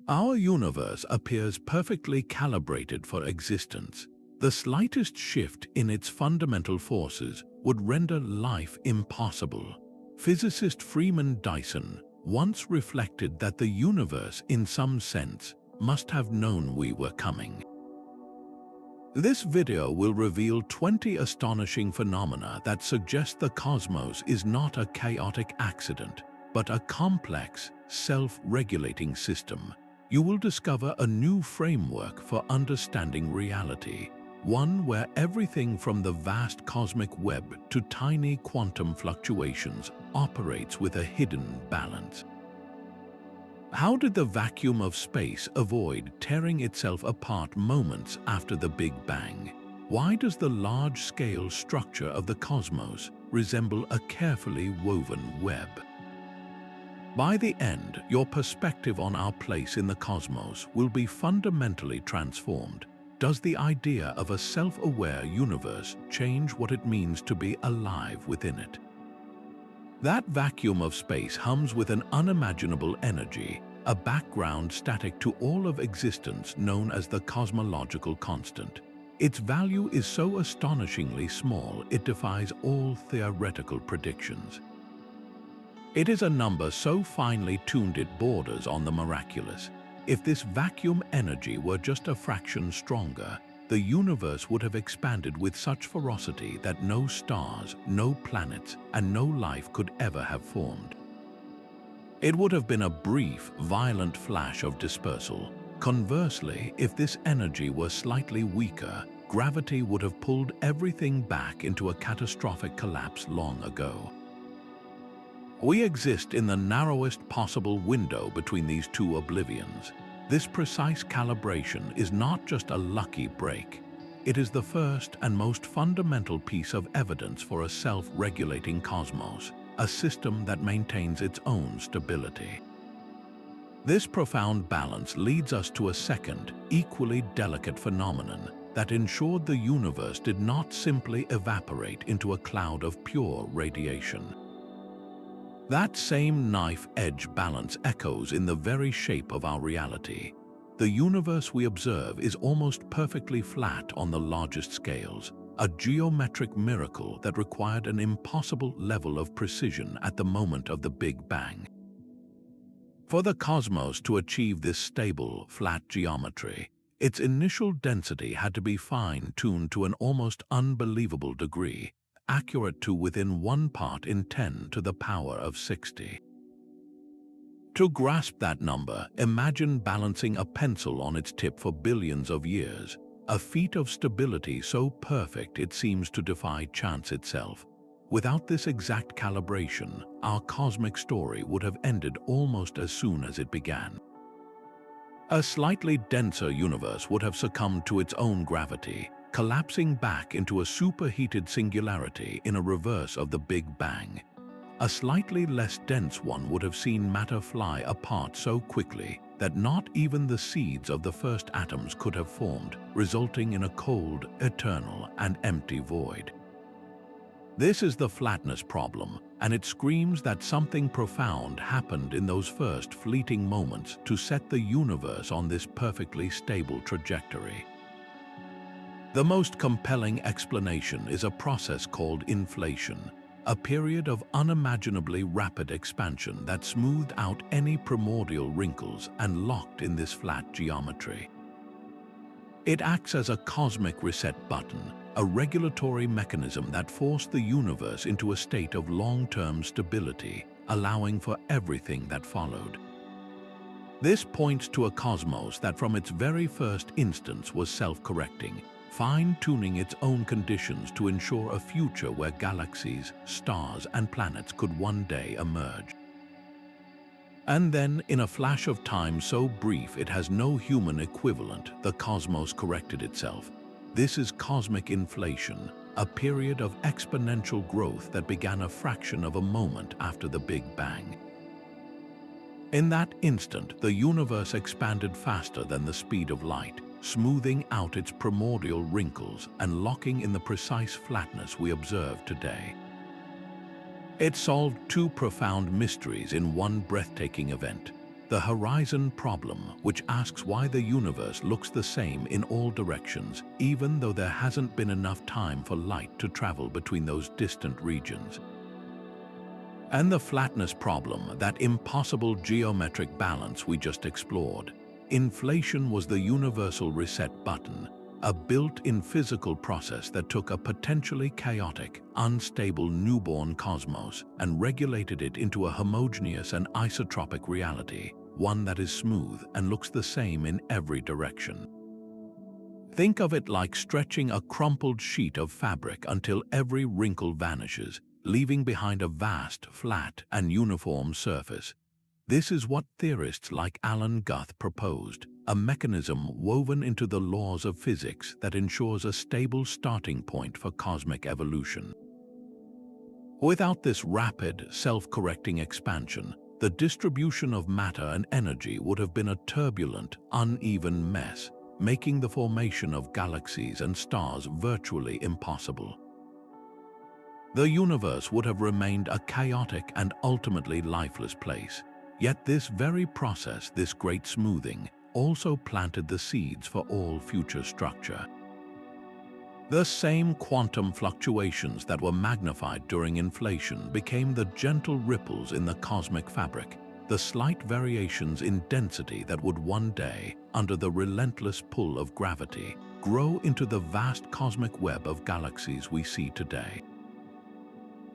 Our universe appears perfectly calibrated for existence. The slightest shift in its fundamental forces would render life impossible. Physicist Freeman Dyson once reflected that the universe, in some sense, must have known we were coming. This video will reveal 20 astonishing phenomena that suggest the cosmos is not a chaotic accident, but a complex, self-regulating system. You will discover a new framework for understanding reality, one where everything from the vast cosmic web to tiny quantum fluctuations operates with a hidden balance. How did the vacuum of space avoid tearing itself apart moments after the Big Bang? Why does the large-scale structure of the cosmos resemble a carefully woven web? By the end, your perspective on our place in the cosmos will be fundamentally transformed. Does the idea of a self-aware universe change what it means to be alive within it? That vacuum of space hums with an unimaginable energy, a background static to all of existence known as the cosmological constant. Its value is so astonishingly small it defies all theoretical predictions. It is a number so finely tuned it borders on the miraculous. If this vacuum energy were just a fraction stronger, the universe would have expanded with such ferocity that no stars, no planets, and no life could ever have formed. It would have been a brief, violent flash of dispersal. Conversely, if this energy were slightly weaker, gravity would have pulled everything back into a catastrophic collapse long ago. We exist in the narrowest possible window between these two oblivions. This precise calibration is not just a lucky break. It is the first and most fundamental piece of evidence for a self-regulating cosmos, a system that maintains its own stability. This profound balance leads us to a second, equally delicate phenomenon that ensured the universe did not simply evaporate into a cloud of pure radiation. That same knife-edge balance echoes in the very shape of our reality. The universe we observe is almost perfectly flat on the largest scales, a geometric miracle that required an impossible level of precision at the moment of the Big Bang. For the cosmos to achieve this stable, flat geometry, its initial density had to be fine-tuned to an almost unbelievable degree, accurate to within 1 part in 10 to the power of 60. To grasp that number, imagine balancing a pencil on its tip for billions of years, a feat of stability so perfect it seems to defy chance itself. Without this exact calibration, our cosmic story would have ended almost as soon as it began. A slightly denser universe would have succumbed to its own gravity, collapsing back into a superheated singularity in a reverse of the Big Bang. A slightly less dense one would have seen matter fly apart so quickly that not even the seeds of the first atoms could have formed, resulting in a cold, eternal, and empty void. This is the flatness problem, and it screams that something profound happened in those first fleeting moments to set the universe on this perfectly stable trajectory. The most compelling explanation is a process called inflation, a period of unimaginably rapid expansion that smoothed out any primordial wrinkles and locked in this flat geometry. It acts as a cosmic reset button, a regulatory mechanism that forced the universe into a state of long-term stability, allowing for everything that followed. This points to a cosmos that from its very first instance was self-correcting, fine-tuning its own conditions to ensure a future where galaxies, stars, and planets could one day emerge. And then, in a flash of time so brief it has no human equivalent, the cosmos corrected itself. This is cosmic inflation, a period of exponential growth that began a fraction of a moment after the Big Bang. In that instant, the universe expanded faster than the speed of light, smoothing out its primordial wrinkles and locking in the precise flatness we observe today. It solved two profound mysteries in one breathtaking event. the horizon problem, which asks why the universe looks the same in all directions, even though there hasn't been enough time for light to travel between those distant regions. And the flatness problem, that impossible geometric balance we just explored. Inflation was the universal reset button, a built-in physical process that took a potentially chaotic, unstable newborn cosmos and regulated it into a homogeneous and isotropic reality, one that is smooth and looks the same in every direction. Think of it like stretching a crumpled sheet of fabric until every wrinkle vanishes, leaving behind a vast, flat, and uniform surface. This is what theorists like Alan Guth proposed, a mechanism woven into the laws of physics that ensures a stable starting point for cosmic evolution. Without this rapid, self-correcting expansion, the distribution of matter and energy would have been a turbulent, uneven mess, making the formation of galaxies and stars virtually impossible. The universe would have remained a chaotic and ultimately lifeless place. Yet this very process, this great smoothing, also planted the seeds for all future structure. The same quantum fluctuations that were magnified during inflation became the gentle ripples in the cosmic fabric, the slight variations in density that would one day, under the relentless pull of gravity, grow into the vast cosmic web of galaxies we see today.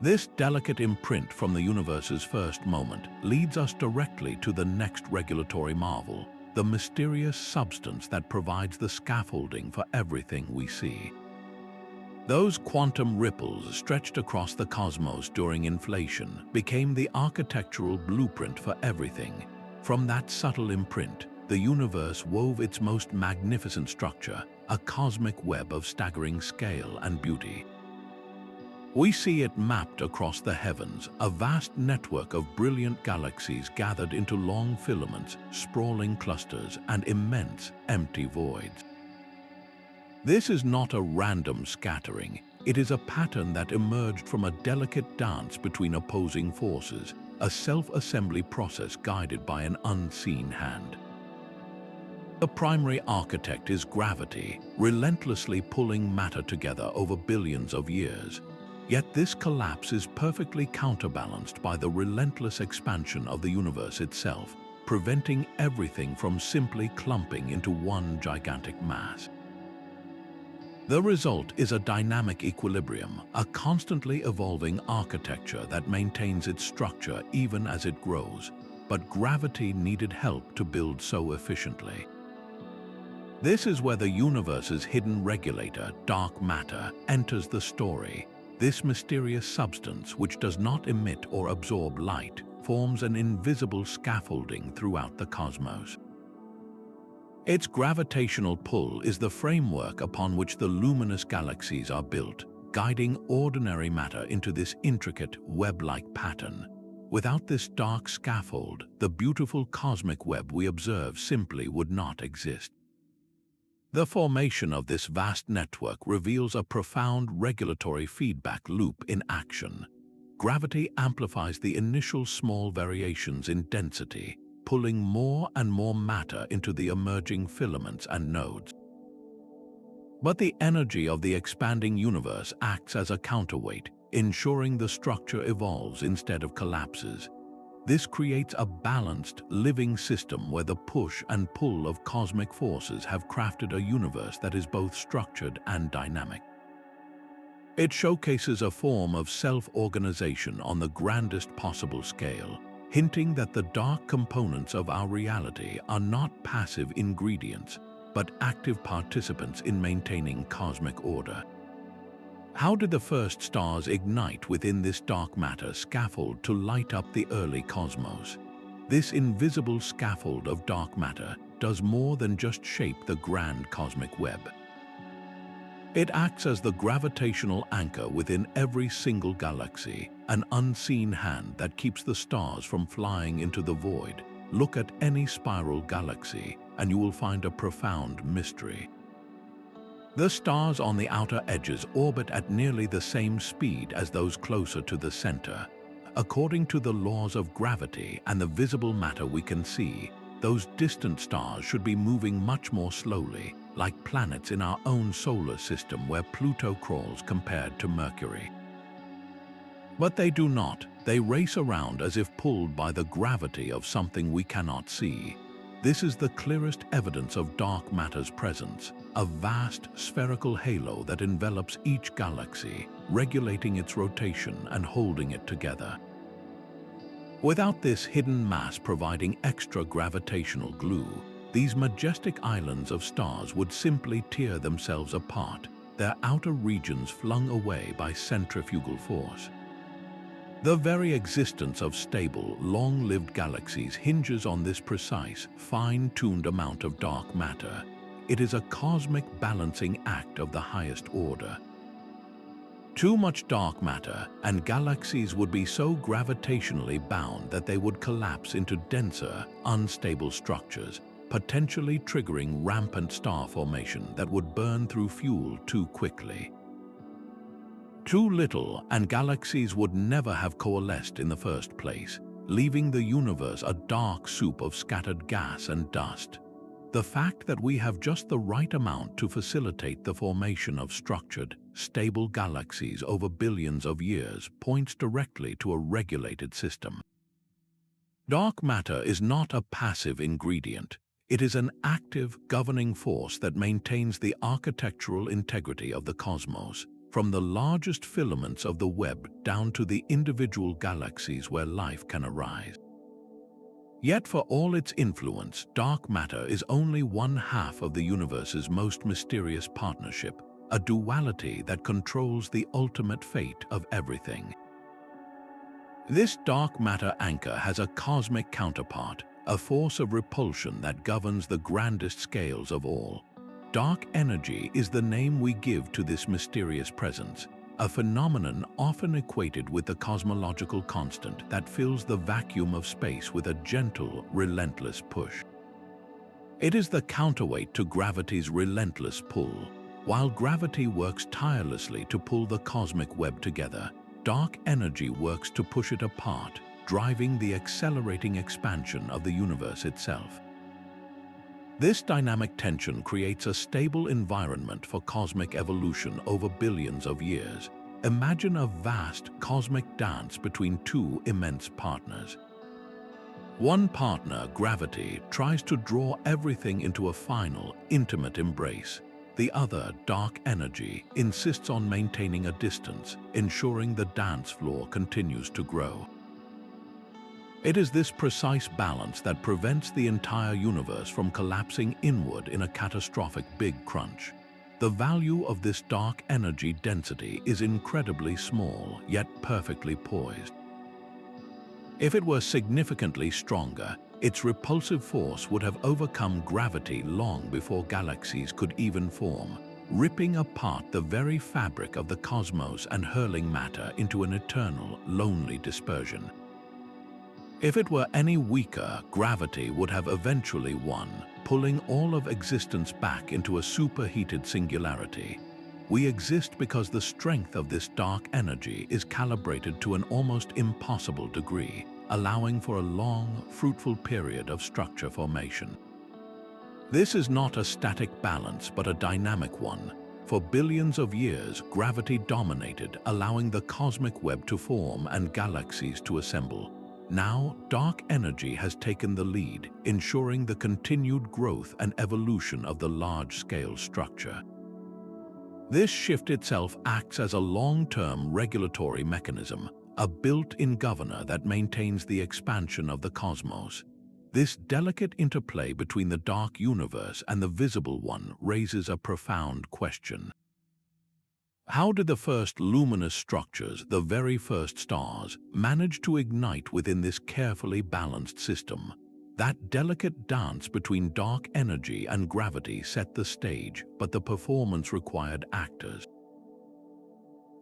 This delicate imprint from the universe's first moment leads us directly to the next regulatory marvel, the mysterious substance that provides the scaffolding for everything we see. Those quantum ripples stretched across the cosmos during inflation became the architectural blueprint for everything. From that subtle imprint, the universe wove its most magnificent structure, a cosmic web of staggering scale and beauty. We see it mapped across the heavens, a vast network of brilliant galaxies gathered into long filaments, sprawling clusters, and immense, empty voids. This is not a random scattering. It is a pattern that emerged from a delicate dance between opposing forces, a self-assembly process guided by an unseen hand. The primary architect is gravity, relentlessly pulling matter together over billions of years. Yet this collapse is perfectly counterbalanced by the relentless expansion of the universe itself, preventing everything from simply clumping into one gigantic mass. The result is a dynamic equilibrium, a constantly evolving architecture that maintains its structure even as it grows. But gravity needed help to build so efficiently. This is where the universe's hidden regulator, dark matter, enters the story. This mysterious substance, which does not emit or absorb light, forms an invisible scaffolding throughout the cosmos. Its gravitational pull is the framework upon which the luminous galaxies are built, guiding ordinary matter into this intricate, web-like pattern. Without this dark scaffold, the beautiful cosmic web we observe simply would not exist. The formation of this vast network reveals a profound regulatory feedback loop in action. Gravity amplifies the initial small variations in density, pulling more and more matter into the emerging filaments and nodes. But the energy of the expanding universe acts as a counterweight, ensuring the structure evolves instead of collapses. This creates a balanced, living system where the push and pull of cosmic forces have crafted a universe that is both structured and dynamic. It showcases a form of self-organization on the grandest possible scale, hinting that the dark components of our reality are not passive ingredients, but active participants in maintaining cosmic order. How did the first stars ignite within this dark matter scaffold to light up the early cosmos? This invisible scaffold of dark matter does more than just shape the grand cosmic web. It acts as the gravitational anchor within every single galaxy, an unseen hand that keeps the stars from flying into the void. Look at any spiral galaxy, and you will find a profound mystery. The stars on the outer edges orbit at nearly the same speed as those closer to the center. According to the laws of gravity and the visible matter we can see, those distant stars should be moving much more slowly, like planets in our own solar system where Pluto crawls compared to Mercury. But they do not. They race around as if pulled by the gravity of something we cannot see. This is the clearest evidence of dark matter's presence, a vast spherical halo that envelops each galaxy, regulating its rotation and holding it together. Without this hidden mass providing extra gravitational glue, these majestic islands of stars would simply tear themselves apart, their outer regions flung away by centrifugal force. The very existence of stable, long-lived galaxies hinges on this precise, fine-tuned amount of dark matter. It is a cosmic balancing act of the highest order. Too much dark matter, and galaxies would be so gravitationally bound that they would collapse into denser, unstable structures, potentially triggering rampant star formation that would burn through fuel too quickly. Too little, and galaxies would never have coalesced in the first place, leaving the universe a dark soup of scattered gas and dust. The fact that we have just the right amount to facilitate the formation of structured, stable galaxies over billions of years points directly to a regulated system. Dark matter is not a passive ingredient. It is an active, governing force that maintains the architectural integrity of the cosmos, from the largest filaments of the web down to the individual galaxies where life can arise. Yet for all its influence, dark matter is only one half of the universe's most mysterious partnership, a duality that controls the ultimate fate of everything. This dark matter anchor has a cosmic counterpart, a force of repulsion that governs the grandest scales of all. Dark energy is the name we give to this mysterious presence, a phenomenon often equated with the cosmological constant that fills the vacuum of space with a gentle, relentless push. It is the counterweight to gravity's relentless pull. While gravity works tirelessly to pull the cosmic web together, dark energy works to push it apart, driving the accelerating expansion of the universe itself. This dynamic tension creates a stable environment for cosmic evolution over billions of years. Imagine a vast cosmic dance between two immense partners. One partner, gravity, tries to draw everything into a final, intimate embrace. The other, dark energy, insists on maintaining a distance, ensuring the dance floor continues to grow. It is this precise balance that prevents the entire universe from collapsing inward in a catastrophic big crunch. The value of this dark energy density is incredibly small, yet perfectly poised. If it were significantly stronger, its repulsive force would have overcome gravity long before galaxies could even form, ripping apart the very fabric of the cosmos and hurling matter into an eternal, lonely dispersion. If it were any weaker, gravity would have eventually won, pulling all of existence back into a superheated singularity. We exist because the strength of this dark energy is calibrated to an almost impossible degree, allowing for a long, fruitful period of structure formation. This is not a static balance, but a dynamic one. For billions of years, gravity dominated, allowing the cosmic web to form and galaxies to assemble. Now, dark energy has taken the lead, ensuring the continued growth and evolution of the large-scale structure. This shift itself acts as a long-term regulatory mechanism, a built-in governor that maintains the expansion of the cosmos. This delicate interplay between the dark universe and the visible one raises a profound question. How did the first luminous structures, the very first stars, manage to ignite within this carefully balanced system? That delicate dance between dark energy and gravity set the stage, but the performance required actors.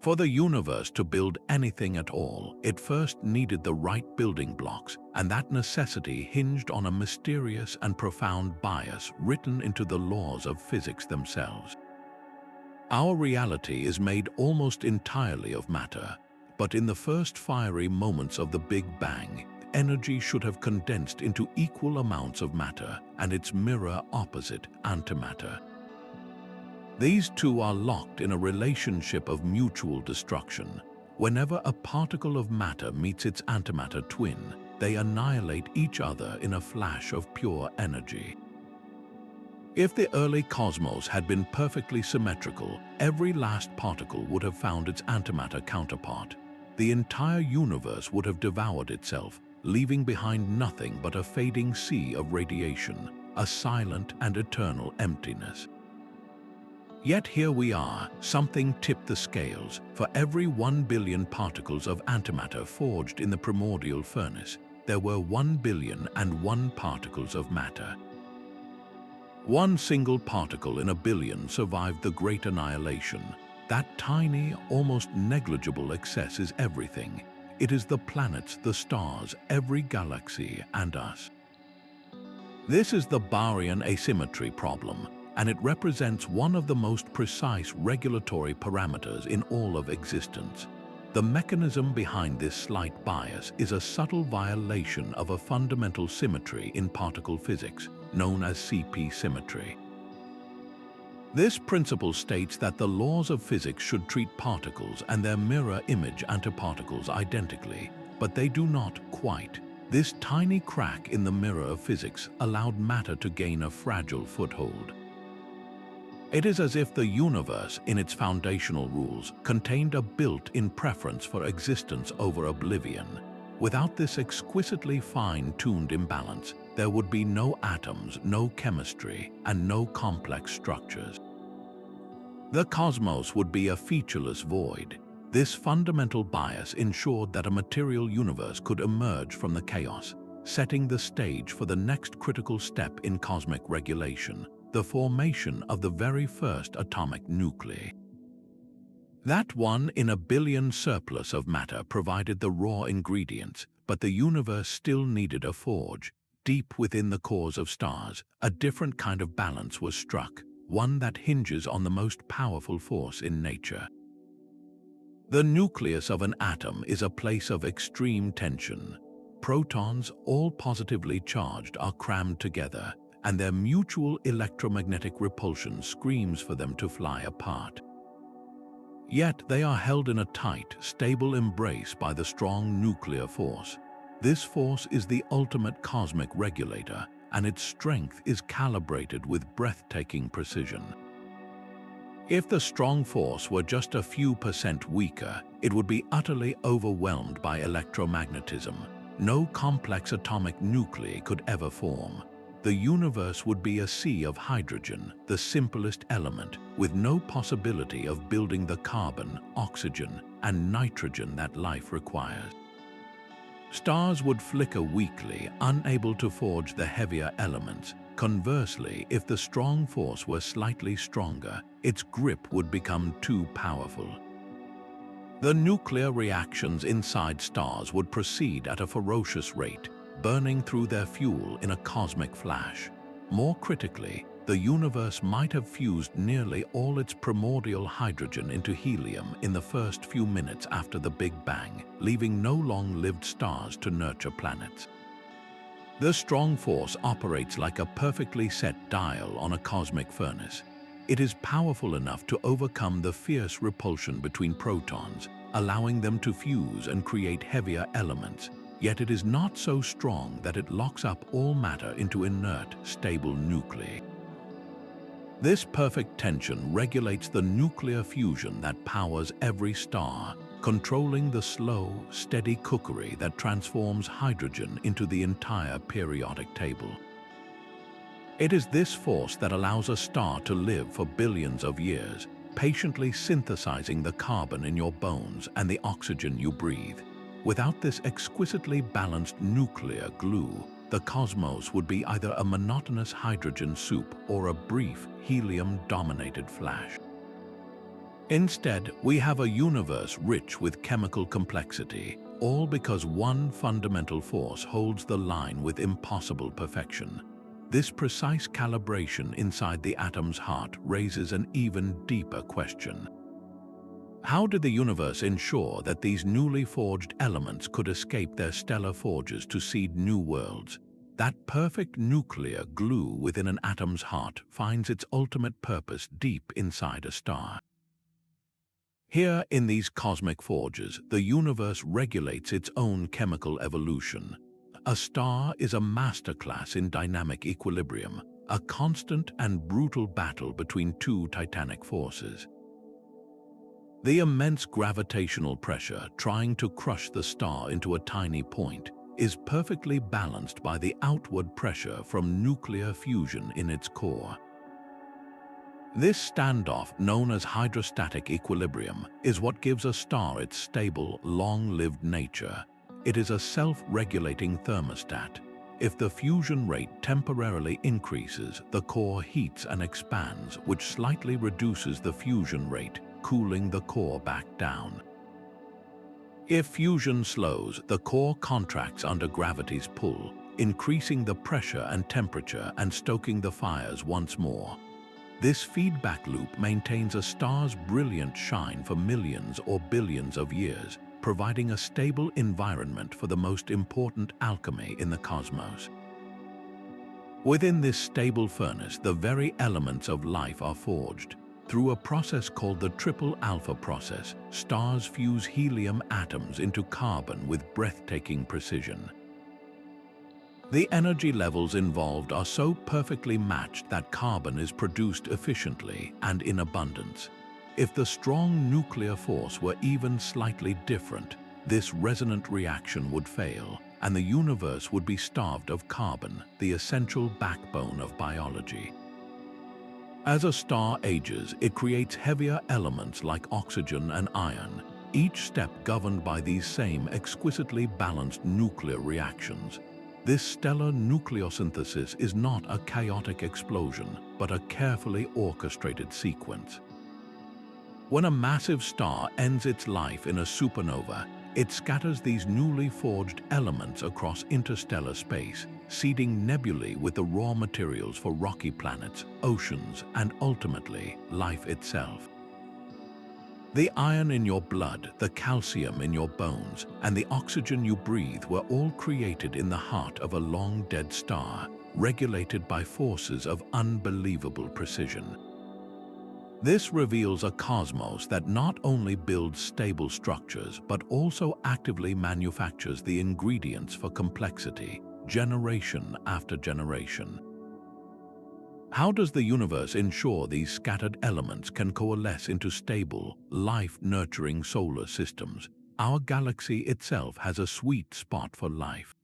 For the universe to build anything at all, it first needed the right building blocks, and that necessity hinged on a mysterious and profound bias written into the laws of physics themselves. Our reality is made almost entirely of matter, But in the first fiery moments of the Big Bang, energy should have condensed into equal amounts of matter and its mirror opposite, antimatter. These two are locked in a relationship of mutual destruction. Whenever a particle of matter meets its antimatter twin, they annihilate each other in a flash of pure energy. If the early cosmos had been perfectly symmetrical, every last particle would have found its antimatter counterpart. The entire universe would have devoured itself, leaving behind nothing but a fading sea of radiation, a silent and eternal emptiness. Yet here we are, something tipped the scales. For every 1 billion particles of antimatter forged in the primordial furnace, there were 1,000,000,001 particles of matter. One single particle in a billion survived the Great Annihilation. That tiny, almost negligible excess is everything. It is the planets, the stars, every galaxy, and us. This is the Barrian asymmetry problem, and it represents one of the most precise regulatory parameters in all of existence. The mechanism behind this slight bias is a subtle violation of a fundamental symmetry in particle physics, known as CP symmetry. This principle states that the laws of physics should treat particles and their mirror image antiparticles identically, but they do not quite. This tiny crack in the mirror of physics allowed matter to gain a fragile foothold. It is as if the universe, in its foundational rules, contained a built-in preference for existence over oblivion. Without this exquisitely fine-tuned imbalance, there would be no atoms, no chemistry, and no complex structures. The cosmos would be a featureless void. This fundamental bias ensured that a material universe could emerge from the chaos, setting the stage for the next critical step in cosmic regulation, the formation of the very first atomic nuclei. That 1 in a billion surplus of matter provided the raw ingredients, but the universe still needed a forge. Deep within the cores of stars, a different kind of balance was struck, one that hinges on the most powerful force in nature. The nucleus of an atom is a place of extreme tension. Protons, all positively charged, are crammed together, and their mutual electromagnetic repulsion screams for them to fly apart. Yet they are held in a tight, stable embrace by the strong nuclear force. This force is the ultimate cosmic regulator, and its strength is calibrated with breathtaking precision. If the strong force were just a few % weaker, it would be utterly overwhelmed by electromagnetism. No complex atomic nuclei could ever form. The universe would be a sea of hydrogen, the simplest element, with no possibility of building the carbon, oxygen, and nitrogen that life requires. Stars would flicker weakly, unable to forge the heavier elements. Conversely, if the strong force were slightly stronger, its grip would become too powerful. The nuclear reactions inside stars would proceed at a ferocious rate, burning through their fuel in a cosmic flash. More critically, the universe might have fused nearly all its primordial hydrogen into helium in the first few minutes after the Big Bang, leaving no long-lived stars to nurture planets. The strong force operates like a perfectly set dial on a cosmic furnace. It is powerful enough to overcome the fierce repulsion between protons, allowing them to fuse and create heavier elements. Yet it is not so strong that it locks up all matter into inert, stable nuclei. This perfect tension regulates the nuclear fusion that powers every star, controlling the slow, steady cookery that transforms hydrogen into the entire periodic table. It is this force that allows a star to live for billions of years, patiently synthesizing the carbon in your bones and the oxygen you breathe. Without this exquisitely balanced nuclear glue, the cosmos would be either a monotonous hydrogen soup or a brief, helium-dominated flash. Instead, we have a universe rich with chemical complexity, all because one fundamental force holds the line with impossible perfection. This precise calibration inside the atom's heart raises an even deeper question. How did the universe ensure that these newly forged elements could escape their stellar forges to seed new worlds? That perfect nuclear glue within an atom's heart finds its ultimate purpose deep inside a star. Here in these cosmic forges, the universe regulates its own chemical evolution. A star is a masterclass in dynamic equilibrium, a constant and brutal battle between two titanic forces. The immense gravitational pressure trying to crush the star into a tiny point is perfectly balanced by the outward pressure from nuclear fusion in its core. This standoff, known as hydrostatic equilibrium, is what gives a star its stable, long-lived nature. It is a self-regulating thermostat. If the fusion rate temporarily increases, the core heats and expands, which slightly reduces the fusion rate, cooling the core back down. If fusion slows, the core contracts under gravity's pull, increasing the pressure and temperature and stoking the fires once more. This feedback loop maintains a star's brilliant shine for millions or billions of years, providing a stable environment for the most important alchemy in the cosmos. Within this stable furnace, the very elements of life are forged. Through a process called the triple alpha process, stars fuse helium atoms into carbon with breathtaking precision. The energy levels involved are so perfectly matched that carbon is produced efficiently and in abundance. If the strong nuclear force were even slightly different, this resonant reaction would fail, and the universe would be starved of carbon, the essential backbone of biology. As a star ages, it creates heavier elements like oxygen and iron, each step governed by these same exquisitely balanced nuclear reactions. This stellar nucleosynthesis is not a chaotic explosion, but a carefully orchestrated sequence. When a massive star ends its life in a supernova, it scatters these newly forged elements across interstellar space, seeding nebulae with the raw materials for rocky planets, oceans, and ultimately, life itself. The iron in your blood, the calcium in your bones, and the oxygen you breathe were all created in the heart of a long-dead star, regulated by forces of unbelievable precision. This reveals a cosmos that not only builds stable structures, but also actively manufactures the ingredients for complexity, generation after generation. How does the universe ensure these scattered elements can coalesce into stable, life-nurturing solar systems? Our galaxy itself has a sweet spot for life.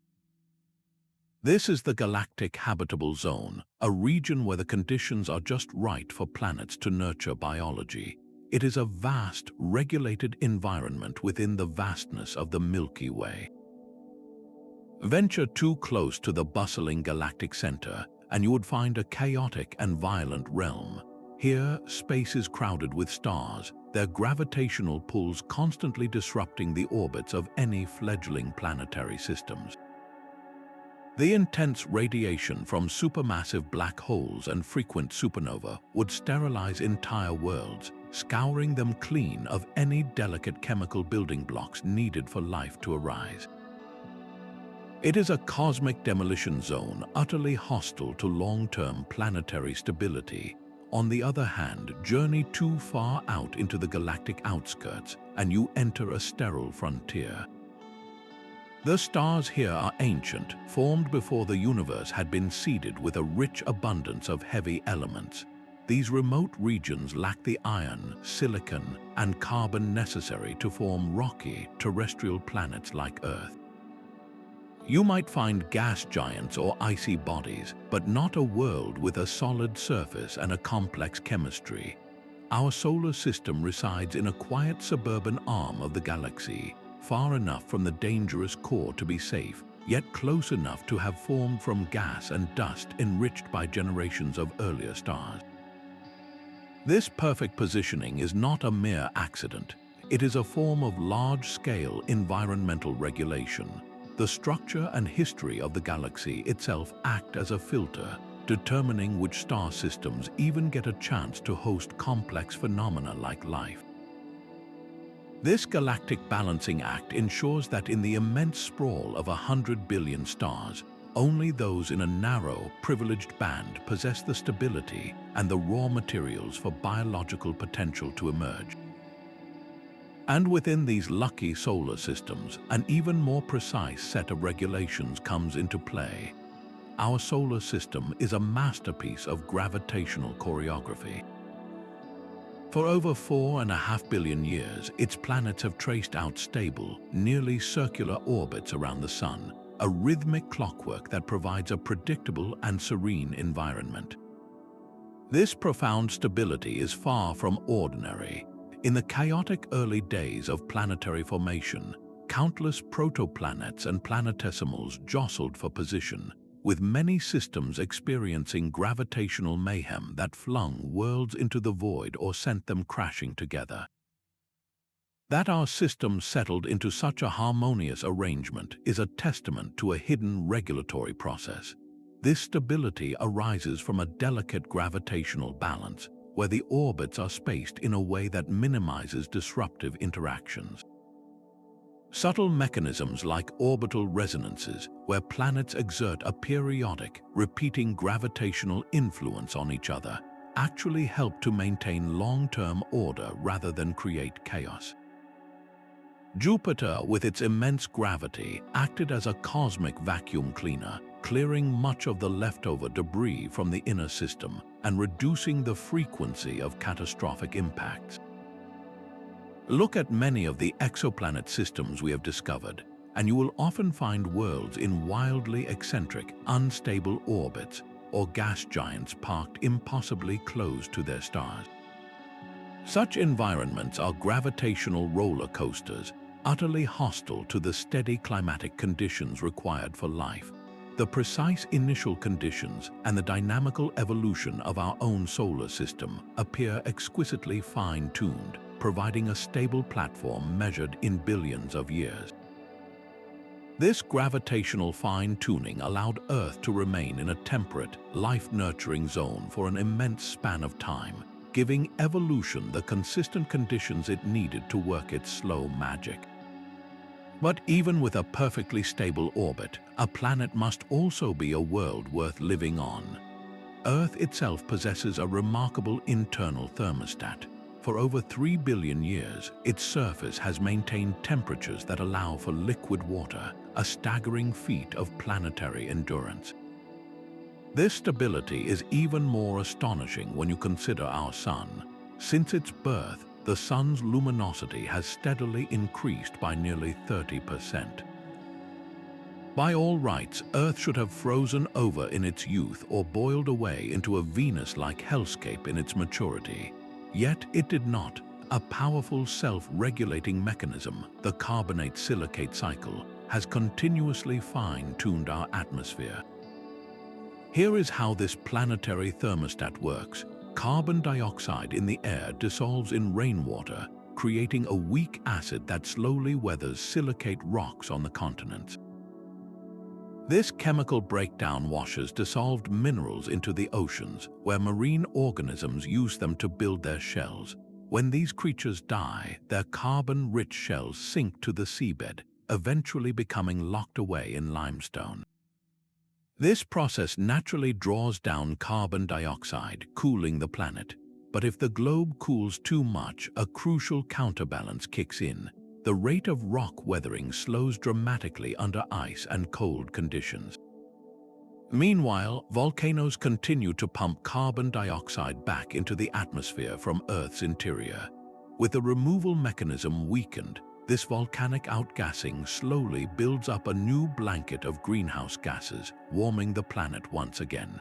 This is the galactic habitable zone, a region where the conditions are just right for planets to nurture biology. It is a vast, regulated environment within the vastness of the Milky Way. Venture too close to the bustling galactic center, and you would find a chaotic and violent realm. Here, space is crowded with stars, their gravitational pulls constantly disrupting the orbits of any fledgling planetary systems. The intense radiation from supermassive black holes and frequent supernova would sterilize entire worlds, scouring them clean of any delicate chemical building blocks needed for life to arise. It is a cosmic demolition zone utterly hostile to long-term planetary stability. On the other hand, journey too far out into the galactic outskirts and you enter a sterile frontier. The stars here are ancient, formed before the universe had been seeded with a rich abundance of heavy elements. These remote regions lack the iron, silicon, and carbon necessary to form rocky, terrestrial planets like Earth. You might find gas giants or icy bodies, but not a world with a solid surface and a complex chemistry. Our solar system resides in a quiet suburban arm of the galaxy, far enough from the dangerous core to be safe, yet close enough to have formed from gas and dust enriched by generations of earlier stars. This perfect positioning is not a mere accident. It is a form of large-scale environmental regulation. The structure and history of the galaxy itself act as a filter, determining which star systems even get a chance to host complex phenomena like life. This galactic balancing act ensures that in the immense sprawl of 100 billion stars, only those in a narrow, privileged band possess the stability and the raw materials for biological potential to emerge. And within these lucky solar systems, an even more precise set of regulations comes into play. Our solar system is a masterpiece of gravitational choreography. For over 4.5 billion years, its planets have traced out stable, nearly circular orbits around the Sun, a rhythmic clockwork that provides a predictable and serene environment. This profound stability is far from ordinary. In the chaotic early days of planetary formation, countless protoplanets and planetesimals jostled for position, with many systems experiencing gravitational mayhem that flung worlds into the void or sent them crashing together. That our system settled into such a harmonious arrangement is a testament to a hidden regulatory process. This stability arises from a delicate gravitational balance, where the orbits are spaced in a way that minimizes disruptive interactions. Subtle mechanisms like orbital resonances, where planets exert a periodic, repeating gravitational influence on each other, actually help to maintain long-term order rather than create chaos. Jupiter, with its immense gravity, acted as a cosmic vacuum cleaner, clearing much of the leftover debris from the inner system and reducing the frequency of catastrophic impacts. Look at many of the exoplanet systems we have discovered, and you will often find worlds in wildly eccentric, unstable orbits or gas giants parked impossibly close to their stars. Such environments are gravitational roller coasters, utterly hostile to the steady climatic conditions required for life. The precise initial conditions and the dynamical evolution of our own solar system appear exquisitely fine-tuned, providing a stable platform measured in billions of years. This gravitational fine-tuning allowed Earth to remain in a temperate, life-nurturing zone for an immense span of time, giving evolution the consistent conditions it needed to work its slow magic. But even with a perfectly stable orbit, a planet must also be a world worth living on. Earth itself possesses a remarkable internal thermostat. For over 3 billion years, its surface has maintained temperatures that allow for liquid water, a staggering feat of planetary endurance. This stability is even more astonishing when you consider our Sun. Since its birth, the Sun's luminosity has steadily increased by nearly 30%. By all rights, Earth should have frozen over in its youth or boiled away into a Venus-like hellscape in its maturity. Yet it did not. A powerful self-regulating mechanism, the carbonate-silicate cycle, has continuously fine-tuned our atmosphere. Here is how this planetary thermostat works. Carbon dioxide in the air dissolves in rainwater, creating a weak acid that slowly weathers silicate rocks on the continents. This chemical breakdown washes dissolved minerals into the oceans, where marine organisms use them to build their shells. When these creatures die, their carbon-rich shells sink to the seabed, eventually becoming locked away in limestone. This process naturally draws down carbon dioxide, cooling the planet. But if the globe cools too much, a crucial counterbalance kicks in. The rate of rock weathering slows dramatically under ice and cold conditions. Meanwhile, volcanoes continue to pump carbon dioxide back into the atmosphere from Earth's interior. With the removal mechanism weakened, this volcanic outgassing slowly builds up a new blanket of greenhouse gases, warming the planet once again.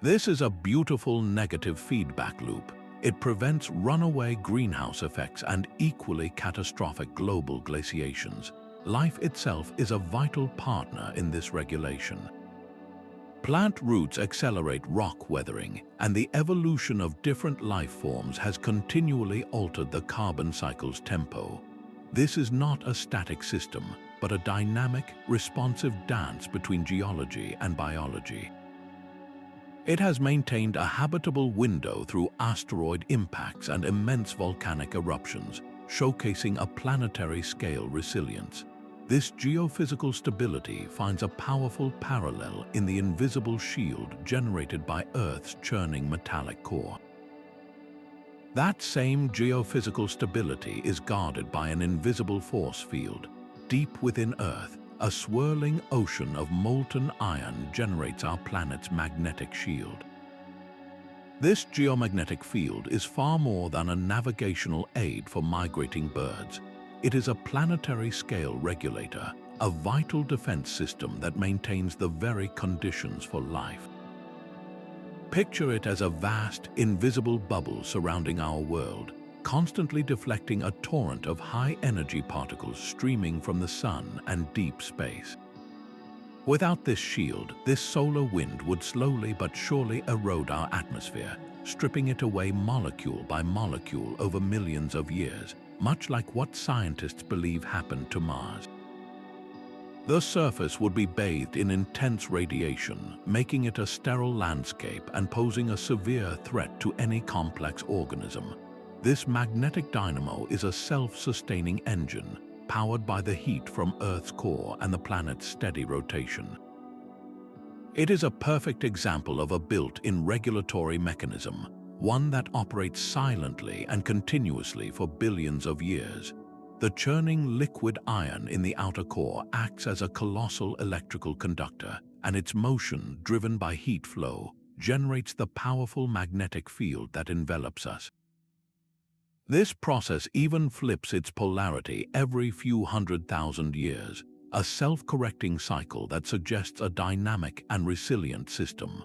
This is a beautiful negative feedback loop. It prevents runaway greenhouse effects and equally catastrophic global glaciations. Life itself is a vital partner in this regulation. Plant roots accelerate rock weathering, and the evolution of different life forms has continually altered the carbon cycle's tempo. This is not a static system, but a dynamic, responsive dance between geology and biology. It has maintained a habitable window through asteroid impacts and immense volcanic eruptions, showcasing a planetary-scale resilience. This geophysical stability finds a powerful parallel in the invisible shield generated by Earth's churning metallic core. That same geophysical stability is guarded by an invisible force field. Deep within Earth, a swirling ocean of molten iron generates our planet's magnetic shield. This geomagnetic field is far more than a navigational aid for migrating birds. It is a planetary-scale regulator, a vital defense system that maintains the very conditions for life. Picture it as a vast, invisible bubble surrounding our world, constantly deflecting a torrent of high-energy particles streaming from the sun and deep space. Without this shield, this solar wind would slowly but surely erode our atmosphere, stripping it away molecule by molecule over millions of years, much like what scientists believe happened to Mars. The surface would be bathed in intense radiation, making it a sterile landscape and posing a severe threat to any complex organism. This magnetic dynamo is a self-sustaining engine, powered by the heat from Earth's core and the planet's steady rotation. It is a perfect example of a built-in regulatory mechanism, one that operates silently and continuously for billions of years. The churning liquid iron in the outer core acts as a colossal electrical conductor, and its motion, driven by heat flow, generates the powerful magnetic field that envelops us. This process even flips its polarity every few 100,000 years, a self-correcting cycle that suggests a dynamic and resilient system.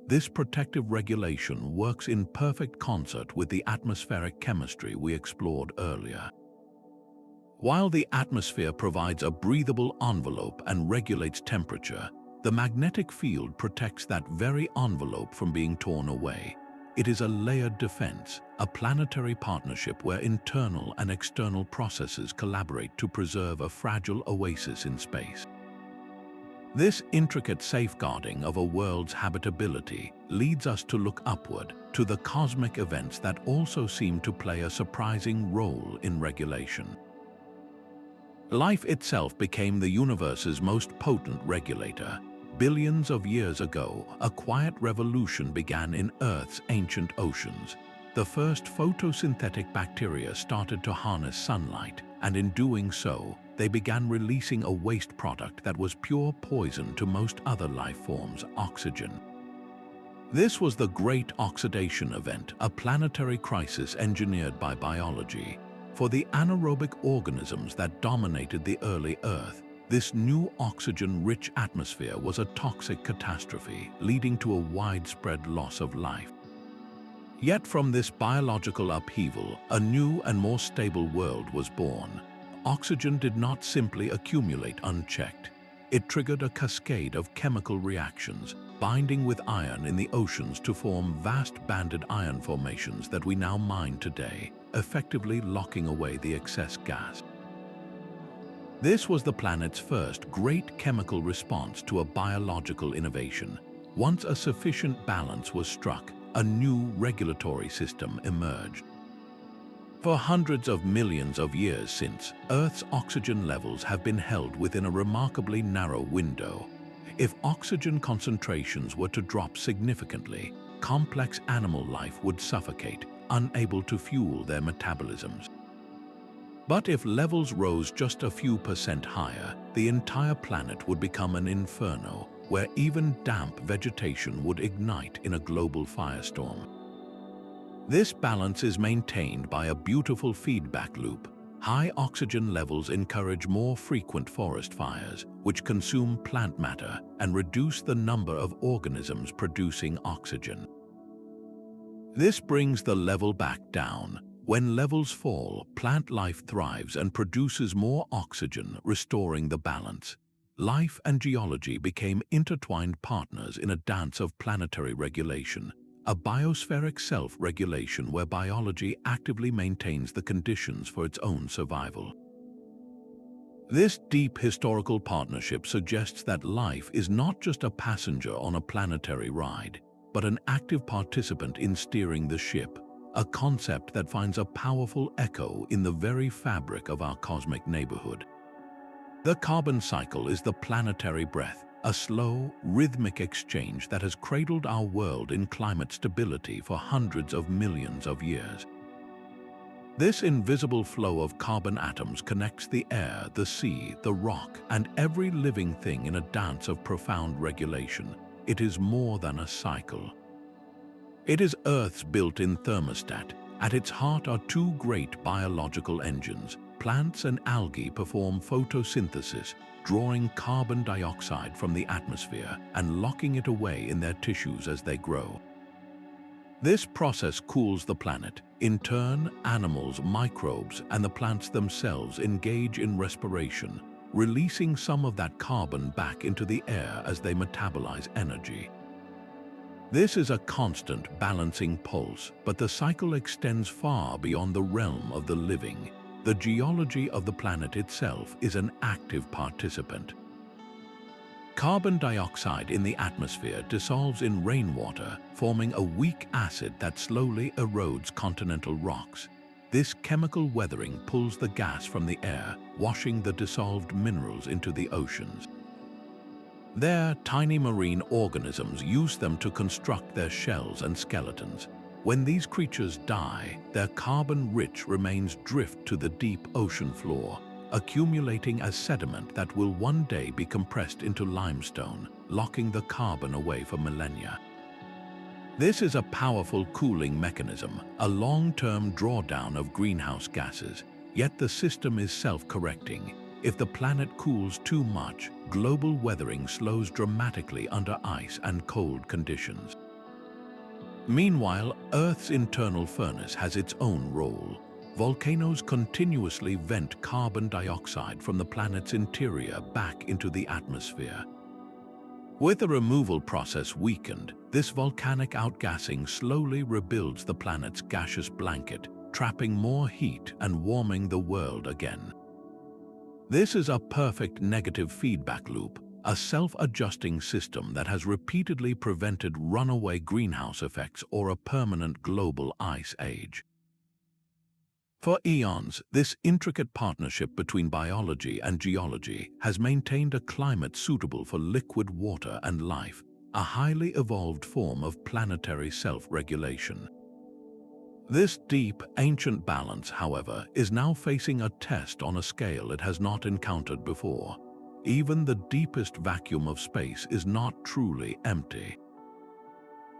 This protective regulation works in perfect concert with the atmospheric chemistry we explored earlier. While the atmosphere provides a breathable envelope and regulates temperature, the magnetic field protects that very envelope from being torn away. It is a layered defense, a planetary partnership where internal and external processes collaborate to preserve a fragile oasis in space. This intricate safeguarding of a world's habitability leads us to look upward, to the cosmic events that also seem to play a surprising role in regulation. Life itself became the universe's most potent regulator. Billions of years ago, a quiet revolution began in Earth's ancient oceans. The first photosynthetic bacteria started to harness sunlight, and in doing so, they began releasing a waste product that was pure poison to most other life forms: oxygen. This was the Great Oxidation Event, a planetary crisis engineered by biology. For the anaerobic organisms that dominated the early Earth, this new oxygen-rich atmosphere was a toxic catastrophe, leading to a widespread loss of life. Yet from this biological upheaval, a new and more stable world was born. Oxygen did not simply accumulate unchecked. It triggered a cascade of chemical reactions, binding with iron in the oceans to form vast banded iron formations that we now mine today, effectively locking away the excess gas. This was the planet's first great chemical response to a biological innovation. Once a sufficient balance was struck, a new regulatory system emerged. For hundreds of millions of years since, Earth's oxygen levels have been held within a remarkably narrow window. If oxygen concentrations were to drop significantly, complex animal life would suffocate, unable to fuel their metabolisms. But if levels rose just a few % higher, the entire planet would become an inferno, where even damp vegetation would ignite in a global firestorm. This balance is maintained by a beautiful feedback loop. High oxygen levels encourage more frequent forest fires, which consume plant matter and reduce the number of organisms producing oxygen. This brings the level back down. When levels fall, plant life thrives and produces more oxygen, restoring the balance. Life and geology became intertwined partners in a dance of planetary regulation, a biospheric self-regulation where biology actively maintains the conditions for its own survival. This deep historical partnership suggests that life is not just a passenger on a planetary ride, but an active participant in steering the ship, a concept that finds a powerful echo in the very fabric of our cosmic neighborhood. The carbon cycle is the planetary breath, a slow, rhythmic exchange that has cradled our world in climate stability for hundreds of millions of years. This invisible flow of carbon atoms connects the air, the sea, the rock, and every living thing in a dance of profound regulation. It is more than a cycle. It is Earth's built-in thermostat. At its heart are two great biological engines. Plants and algae perform photosynthesis, drawing carbon dioxide from the atmosphere and locking it away in their tissues as they grow. This process cools the planet. In turn, animals, microbes, and the plants themselves engage in respiration, releasing some of that carbon back into the air as they metabolize energy. This is a constant balancing pulse, but the cycle extends far beyond the realm of the living. The geology of the planet itself is an active participant. Carbon dioxide in the atmosphere dissolves in rainwater, forming a weak acid that slowly erodes continental rocks. This chemical weathering pulls the gas from the air, washing the dissolved minerals into the oceans. There, tiny marine organisms use them to construct their shells and skeletons. When these creatures die, their carbon-rich remains drift to the deep ocean floor, accumulating as sediment that will one day be compressed into limestone, locking the carbon away for millennia. This is a powerful cooling mechanism, a long-term drawdown of greenhouse gases, yet the system is self-correcting. If the planet cools too much, global weathering slows dramatically under ice and cold conditions. Meanwhile, Earth's internal furnace has its own role. Volcanoes continuously vent carbon dioxide from the planet's interior back into the atmosphere. With the removal process weakened, this volcanic outgassing slowly rebuilds the planet's gaseous blanket, trapping more heat and warming the world again. This is a perfect negative feedback loop, a self-adjusting system that has repeatedly prevented runaway greenhouse effects or a permanent global ice age. For eons, this intricate partnership between biology and geology has maintained a climate suitable for liquid water and life, a highly evolved form of planetary self-regulation. This deep, ancient balance, however, is now facing a test on a scale it has not encountered before. Even the deepest vacuum of space is not truly empty.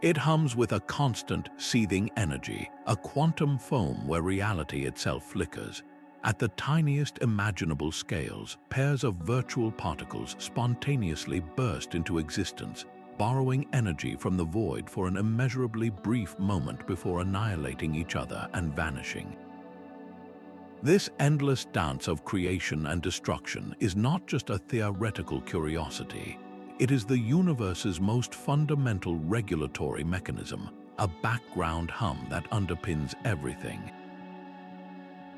It hums with a constant, seething energy, a quantum foam where reality itself flickers. At the tiniest imaginable scales, pairs of virtual particles spontaneously burst into existence, borrowing energy from the void for an immeasurably brief moment before annihilating each other and vanishing. This endless dance of creation and destruction is not just a theoretical curiosity. It is the universe's most fundamental regulatory mechanism, a background hum that underpins everything.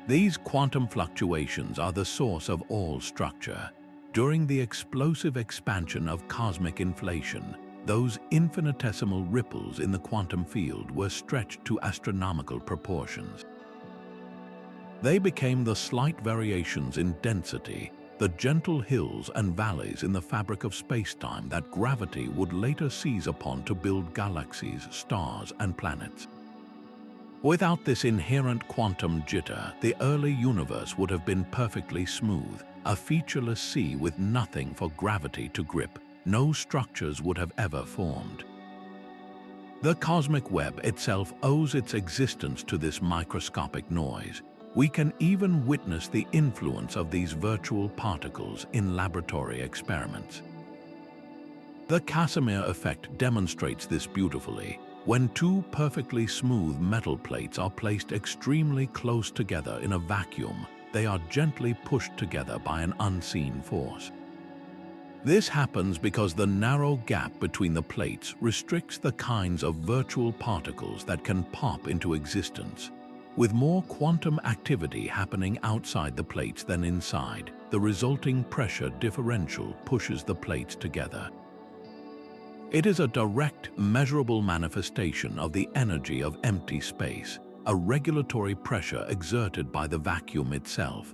These quantum fluctuations are the source of all structure. During the explosive expansion of cosmic inflation, those infinitesimal ripples in the quantum field were stretched to astronomical proportions. They became the slight variations in density, the gentle hills and valleys in the fabric of space-time that gravity would later seize upon to build galaxies, stars, and planets. Without this inherent quantum jitter, the early universe would have been perfectly smooth, a featureless sea with nothing for gravity to grip. No structures would have ever formed. The cosmic web itself owes its existence to this microscopic noise. We can even witness the influence of these virtual particles in laboratory experiments. The Casimir effect demonstrates this beautifully. When two perfectly smooth metal plates are placed extremely close together in a vacuum, they are gently pushed together by an unseen force. This happens because the narrow gap between the plates restricts the kinds of virtual particles that can pop into existence. With more quantum activity happening outside the plates than inside, the resulting pressure differential pushes the plates together. It is a direct, measurable manifestation of the energy of empty space, a regulatory pressure exerted by the vacuum itself.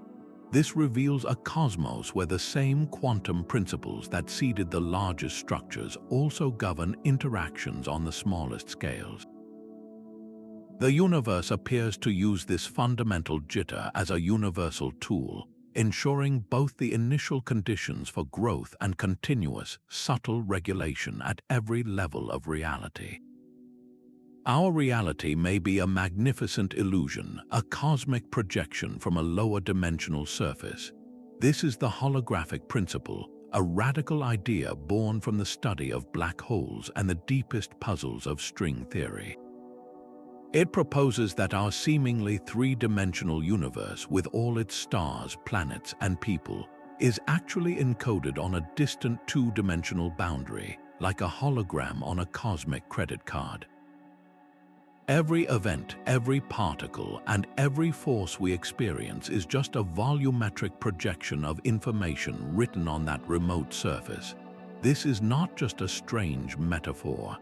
This reveals a cosmos where the same quantum principles that seeded the largest structures also govern interactions on the smallest scales. The universe appears to use this fundamental jitter as a universal tool, ensuring both the initial conditions for growth and continuous, subtle regulation at every level of reality. Our reality may be a magnificent illusion, a cosmic projection from a lower dimensional surface. This is the holographic principle, a radical idea born from the study of black holes and the deepest puzzles of string theory. It proposes that our seemingly three-dimensional universe, with all its stars, planets, and people, is actually encoded on a distant two-dimensional boundary, like a hologram on a cosmic credit card. Every event, every particle, and every force we experience is just a volumetric projection of information written on that remote surface. This is not just a strange metaphor.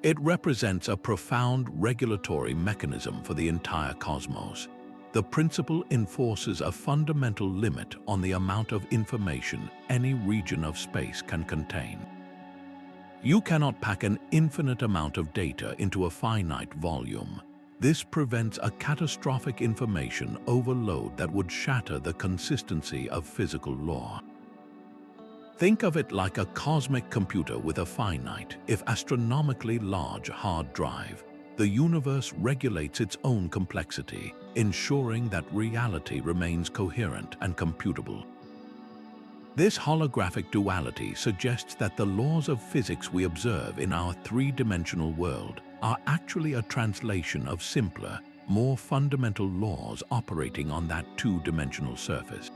It represents a profound regulatory mechanism for the entire cosmos. The principle enforces a fundamental limit on the amount of information any region of space can contain. You cannot pack an infinite amount of data into a finite volume. This prevents a catastrophic information overload that would shatter the consistency of physical law. Think of it like a cosmic computer with a finite, if astronomically large, hard drive. The universe regulates its own complexity, ensuring that reality remains coherent and computable. This holographic duality suggests that the laws of physics we observe in our three-dimensional world are actually a translation of simpler, more fundamental laws operating on that two-dimensional surface.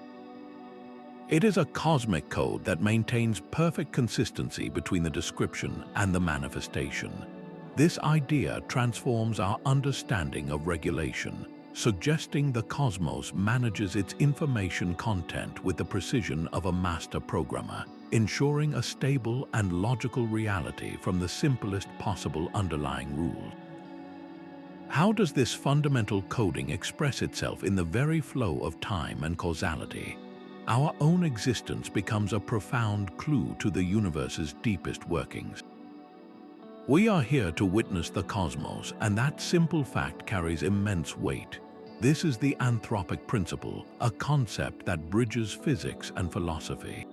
It is a cosmic code that maintains perfect consistency between the description and the manifestation. This idea transforms our understanding of regulation, suggesting the cosmos manages its information content with the precision of a master programmer, ensuring a stable and logical reality from the simplest possible underlying rule. How does this fundamental coding express itself in the very flow of time and causality? Our own existence becomes a profound clue to the universe's deepest workings. We are here to witness the cosmos, and that simple fact carries immense weight. This is the Anthropic Principle, a concept that bridges physics and philosophy.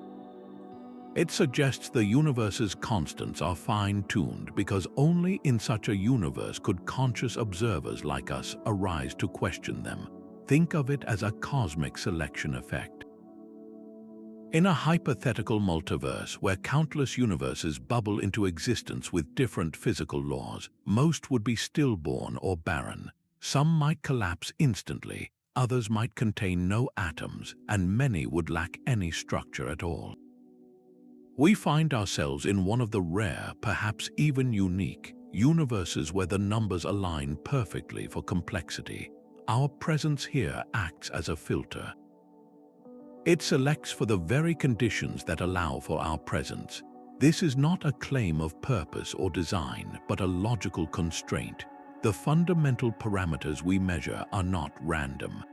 It suggests the universe's constants are fine-tuned because only in such a universe could conscious observers like us arise to question them. Think of it as a cosmic selection effect. In a hypothetical multiverse where countless universes bubble into existence with different physical laws, most would be stillborn or barren. Some might collapse instantly, others might contain no atoms, and many would lack any structure at all. We find ourselves in one of the rare, perhaps even unique, universes where the numbers align perfectly for complexity. Our presence here acts as a filter. It selects for the very conditions that allow for our presence. This is not a claim of purpose or design, but a logical constraint. The fundamental parameters we measure are not random.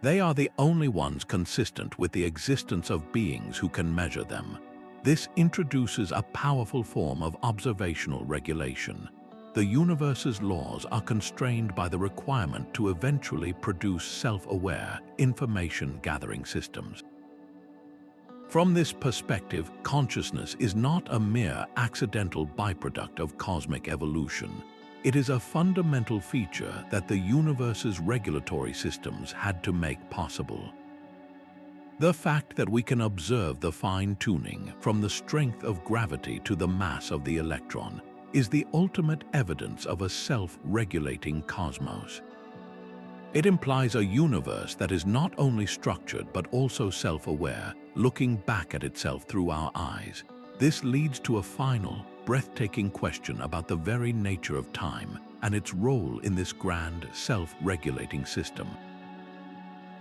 They are the only ones consistent with the existence of beings who can measure them. This introduces a powerful form of observational regulation. The universe's laws are constrained by the requirement to eventually produce self-aware, information-gathering systems. From this perspective, consciousness is not a mere accidental byproduct of cosmic evolution. It is a fundamental feature that the universe's regulatory systems had to make possible. The fact that we can observe the fine-tuning, from the strength of gravity to the mass of the electron, is the ultimate evidence of a self-regulating cosmos. It implies a universe that is not only structured but also self-aware, looking back at itself through our eyes. This leads to a final, breathtaking question about the very nature of time and its role in this grand, self-regulating system.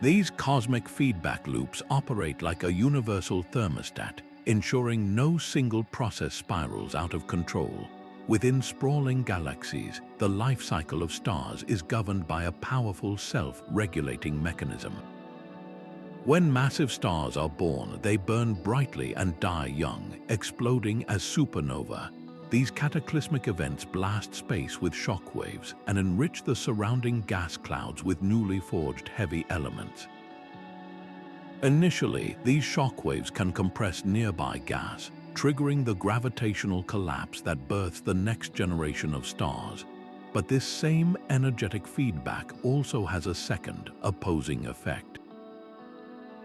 These cosmic feedback loops operate like a universal thermostat, ensuring no single process spirals out of control. Within sprawling galaxies, the life cycle of stars is governed by a powerful self-regulating mechanism. When massive stars are born, they burn brightly and die young, exploding as supernova. These cataclysmic events blast space with shock waves and enrich the surrounding gas clouds with newly forged heavy elements. Initially, these shock waves can compress nearby gas, triggering the gravitational collapse that births the next generation of stars. But this same energetic feedback also has a second, opposing effect.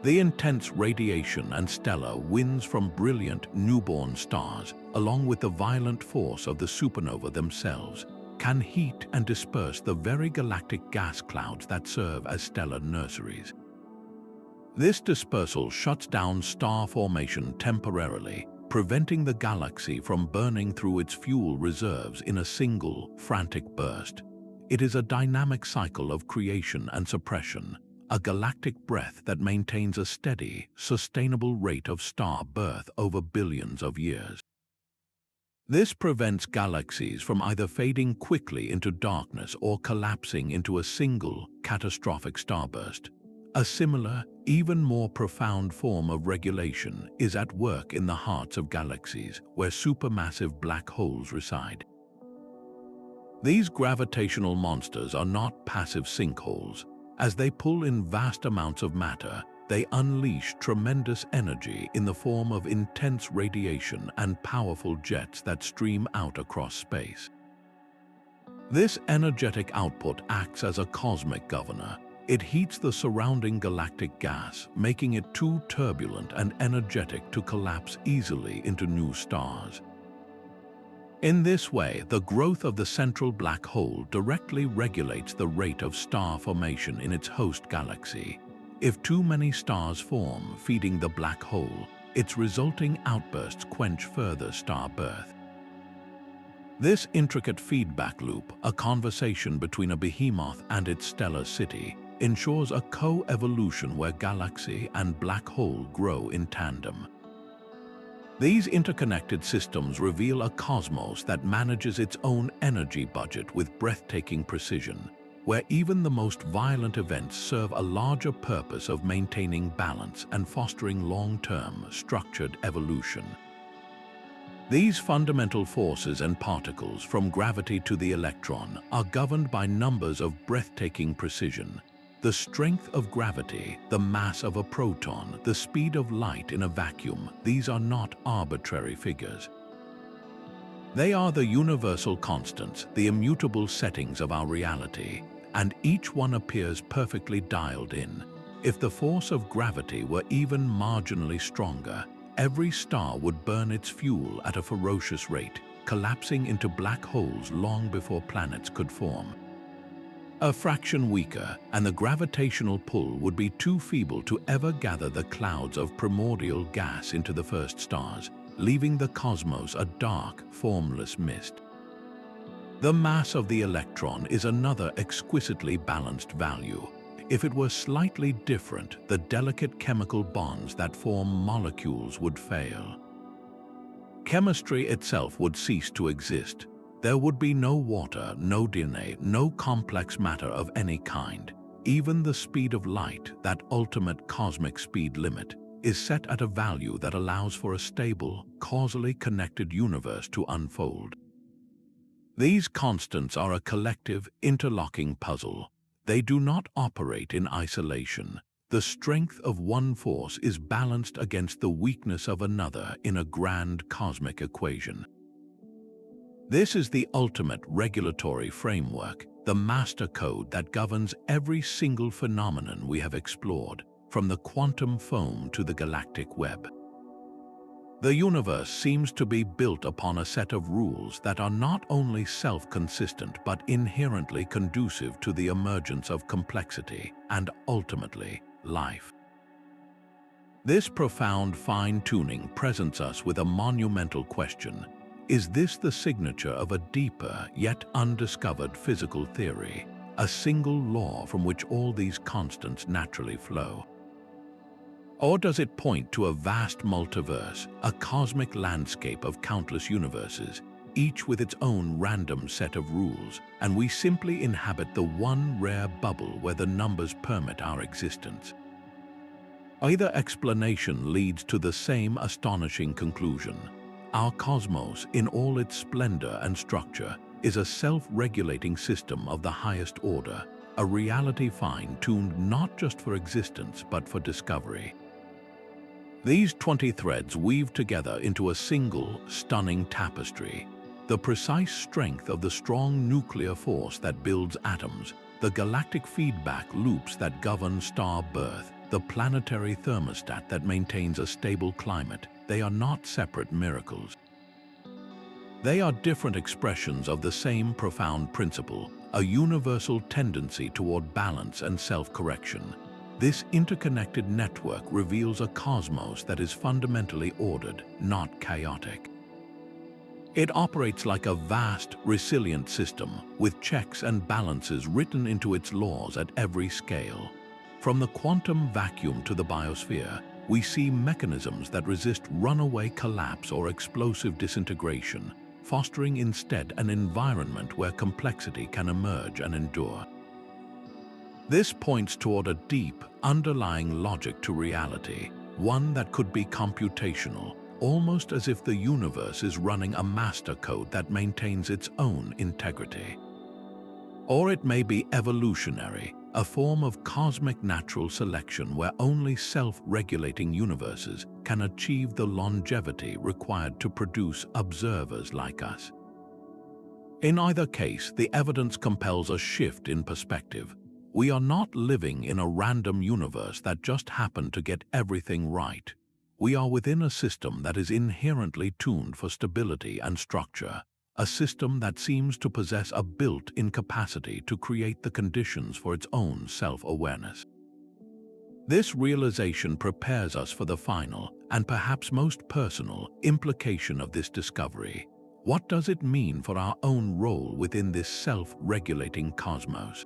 The intense radiation and stellar winds from brilliant newborn stars, along with the violent force of the supernova themselves, can heat and disperse the very galactic gas clouds that serve as stellar nurseries. This dispersal shuts down star formation temporarily, preventing the galaxy from burning through its fuel reserves in a single, frantic burst. It is a dynamic cycle of creation and suppression, a galactic breath that maintains a steady, sustainable rate of star birth over billions of years. This prevents galaxies from either fading quickly into darkness or collapsing into a single, catastrophic starburst. A similar, even more profound form of regulation is at work in the hearts of galaxies, where supermassive black holes reside. These gravitational monsters are not passive sinkholes. As they pull in vast amounts of matter, they unleash tremendous energy in the form of intense radiation and powerful jets that stream out across space. This energetic output acts as a cosmic governor. It heats the surrounding galactic gas, making it too turbulent and energetic to collapse easily into new stars. In this way, the growth of the central black hole directly regulates the rate of star formation in its host galaxy. If too many stars form, feeding the black hole, its resulting outbursts quench further star birth. This intricate feedback loop, a conversation between a behemoth and its stellar city, ensures a co-evolution where galaxy and black hole grow in tandem. These interconnected systems reveal a cosmos that manages its own energy budget with breathtaking precision, where even the most violent events serve a larger purpose of maintaining balance and fostering long-term, structured evolution. These fundamental forces and particles, from gravity to the electron, are governed by numbers of breathtaking precision. The strength of gravity, the mass of a proton, the speed of light in a vacuum, these are not arbitrary figures. They are the universal constants, the immutable settings of our reality, and each one appears perfectly dialed in. If the force of gravity were even marginally stronger, every star would burn its fuel at a ferocious rate, collapsing into black holes long before planets could form. A fraction weaker, and the gravitational pull would be too feeble to ever gather the clouds of primordial gas into the first stars, leaving the cosmos a dark, formless mist. The mass of the electron is another exquisitely balanced value. If it were slightly different, the delicate chemical bonds that form molecules would fail. Chemistry itself would cease to exist. There would be no water, no DNA, no complex matter of any kind. Even the speed of light, that ultimate cosmic speed limit, is set at a value that allows for a stable, causally connected universe to unfold. These constants are a collective, interlocking puzzle. They do not operate in isolation. The strength of one force is balanced against the weakness of another in a grand cosmic equation. This is the ultimate regulatory framework, the master code that governs every single phenomenon we have explored, from the quantum foam to the galactic web. The universe seems to be built upon a set of rules that are not only self-consistent but inherently conducive to the emergence of complexity and, ultimately, life. This profound fine-tuning presents us with a monumental question. Is this the signature of a deeper, yet undiscovered physical theory, a single law from which all these constants naturally flow? Or does it point to a vast multiverse, a cosmic landscape of countless universes, each with its own random set of rules, and we simply inhabit the one rare bubble where the numbers permit our existence. Either explanation leads to the same astonishing conclusion. Our cosmos, in all its splendor and structure, is a self-regulating system of the highest order, a reality fine-tuned not just for existence but for discovery. These 20 threads weave together into a single, stunning tapestry. The precise strength of the strong nuclear force that builds atoms, the galactic feedback loops that govern star birth, the planetary thermostat that maintains a stable climate, they are not separate miracles. They are different expressions of the same profound principle, a universal tendency toward balance and self-correction. This interconnected network reveals a cosmos that is fundamentally ordered, not chaotic. It operates like a vast, resilient system, with checks and balances written into its laws at every scale. From the quantum vacuum to the biosphere, we see mechanisms that resist runaway collapse or explosive disintegration, fostering instead an environment where complexity can emerge and endure. This points toward a deep, underlying logic to reality, one that could be computational, almost as if the universe is running a master code that maintains its own integrity. Or it may be evolutionary, a form of cosmic natural selection where only self-regulating universes can achieve the longevity required to produce observers like us. In either case, the evidence compels a shift in perspective. We are not living in a random universe that just happened to get everything right. We are within a system that is inherently tuned for stability and structure, a system that seems to possess a built-in capacity to create the conditions for its own self-awareness. This realization prepares us for the final, and perhaps most personal, implication of this discovery. What does it mean for our own role within this self-regulating cosmos?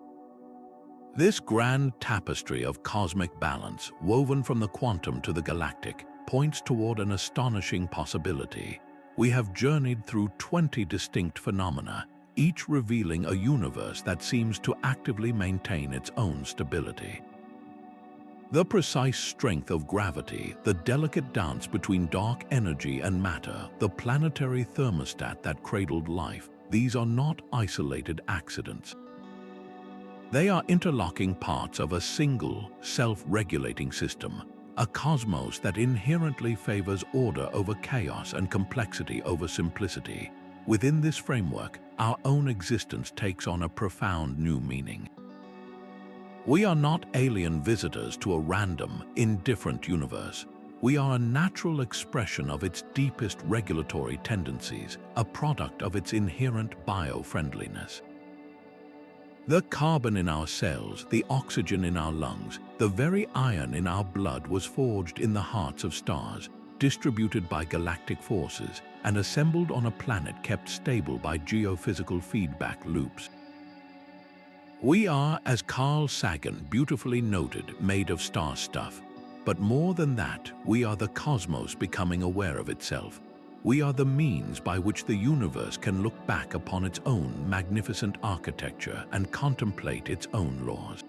This grand tapestry of cosmic balance, woven from the quantum to the galactic, points toward an astonishing possibility. We have journeyed through 20 distinct phenomena, each revealing a universe that seems to actively maintain its own stability. The precise strength of gravity, the delicate dance between dark energy and matter, the planetary thermostat that cradled life, these are not isolated accidents. They are interlocking parts of a single, self-regulating system, a cosmos that inherently favors order over chaos and complexity over simplicity. Within this framework, our own existence takes on a profound new meaning. We are not alien visitors to a random, indifferent universe. We are a natural expression of its deepest regulatory tendencies, a product of its inherent bio-friendliness. The carbon in our cells, the oxygen in our lungs, the very iron in our blood was forged in the hearts of stars, distributed by galactic forces, and assembled on a planet kept stable by geophysical feedback loops. We are, as Carl Sagan beautifully noted, made of star stuff. But more than that, we are the cosmos becoming aware of itself. We are the means by which the universe can look back upon its own magnificent architecture and contemplate its own laws.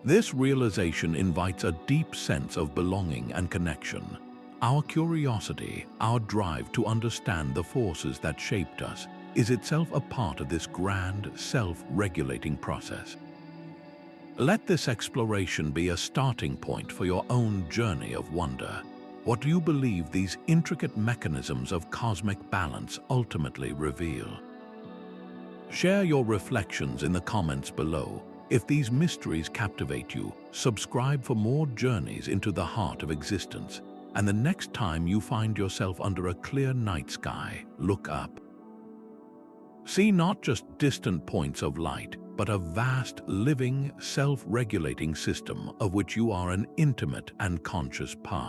This realization invites a deep sense of belonging and connection. Our curiosity, our drive to understand the forces that shaped us, is itself a part of this grand, self-regulating process. Let this exploration be a starting point for your own journey of wonder. What do you believe these intricate mechanisms of cosmic balance ultimately reveal? Share your reflections in the comments below. If these mysteries captivate you, subscribe for more journeys into the heart of existence. And the next time you find yourself under a clear night sky, look up. See not just distant points of light, but a vast, living, self-regulating system of which you are an intimate and conscious part.